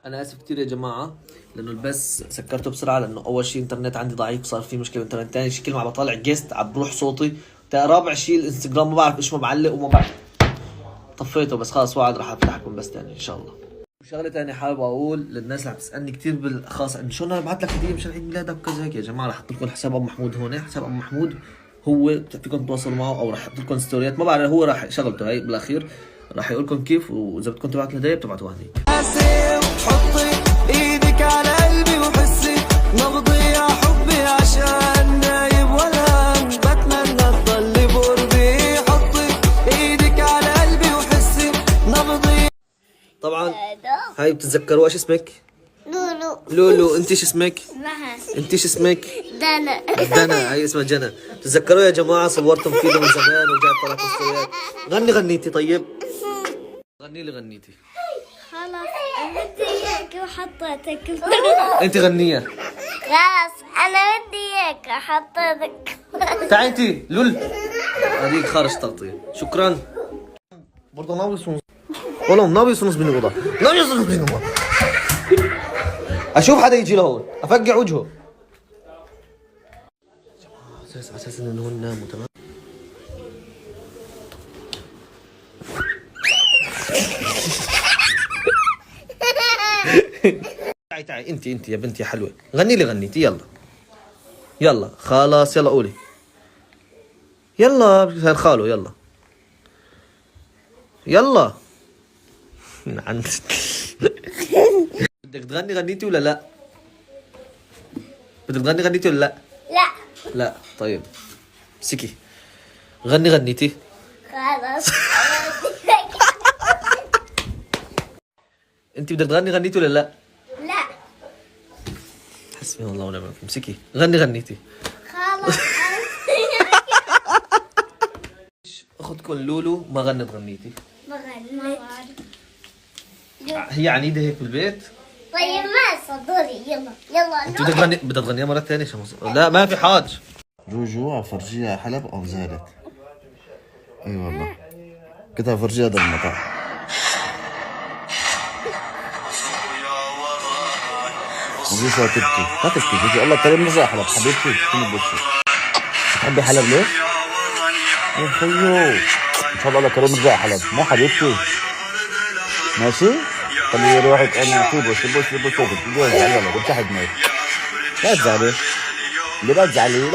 انا اسف كثير يا جماعه لانه البث سكرته بسرعه، لانه اول شيء الانترنت عندي ضعيف، صار في مشكله بالانترنت. ثاني شيء كل ما عم بطالع جيست عم بروح صوتي. رابع شيء الانستغرام ما بعرف ايش ما بعلق وما بعرف. طفيته بس خلاص وعد راح افتح لكم بس ثاني ان شاء الله. وشغله ثانيه حابب اقول للناس اللي عم تسالني كثير بالخاص انه شو انا ببعث لك هديه مشان عيد ميلادك وكذا هيك. يا جماعه راح احط لكم حساب ابو محمود هون، حساب ابو محمود هو فيكم تتواصلوا معه، او راح احط لكم ستوريات ما بعرف، هو راح شغلته هي بالاخير راح يقول لكم كيف، واذا بدكم تبعتوا الهديه بتبعتوها هنيك. حطي ايدك على قلبي وحسي نبضي يا حبي عشان نايم ولا بتمنى تضلي بقربي. حطي ايدك على قلبي وحسي نبضي. طبعا هاي بتتذكروا ايش اسمك؟ لولو. لولو. انت ايش اسمك؟ مها. انت ايش اسمك؟ دنا. دنا. هاي اسمها جنى. تتذكروا يا جماعه صورتم فيديو من زمان ورجعت طلعت ستوريات. غنيتي طيب؟ غني لي غنيتي. خلاص بدي اياك وحطيتك. انت غنيه. خلاص انا بدي اياك وحطيتك. تعي انت لول. هذيك خارج تغطيه. شكرا. برضه ناوي يصنص والله، ناوي يصنص بين الوضع، ناوي يصنص بين الوضع. اشوف حدا يجي لهون افقع وجهه. على اساس انه هون ناموا تمام. تعي انت يا بنتي يا حلوه، غني لي غنيتي. يلا خلاص يلا قولي. يلا صار خاله. يلا عن بدك تغني غنيتي ولا لا؟ بدك تغني غنيتي ولا لا؟ لا. لا طيب سكي غنيتي. خلاص انت بدك تغني غنيتي ولا لا؟ لا. حسبي الله ونعم الوكيل. سكي غنيتي. خلاص اختكم لولو ما غنيتي. بغني. هي عنيده هيك بالبيت. طيب ما صدري. يلا انت بدك تغنيها مرة ثانية عشان لا ما في حاج. جوجو فرجيها حلب او زالت. اي والله كنت فرجيها هذا المطار. وجيسها تبكي. ما تبكي جوجو الله كريم نرجع حلب حبيبتي. شنو بدك؟ تحبي حلب ليش؟ يا خيو ان شاء الله كريم نرجع حلب مو حبيبتي. ماشي؟ خليه يروح انا سيبه فوق يلا بتحد مي. لا تزعلي. لا تزعلي.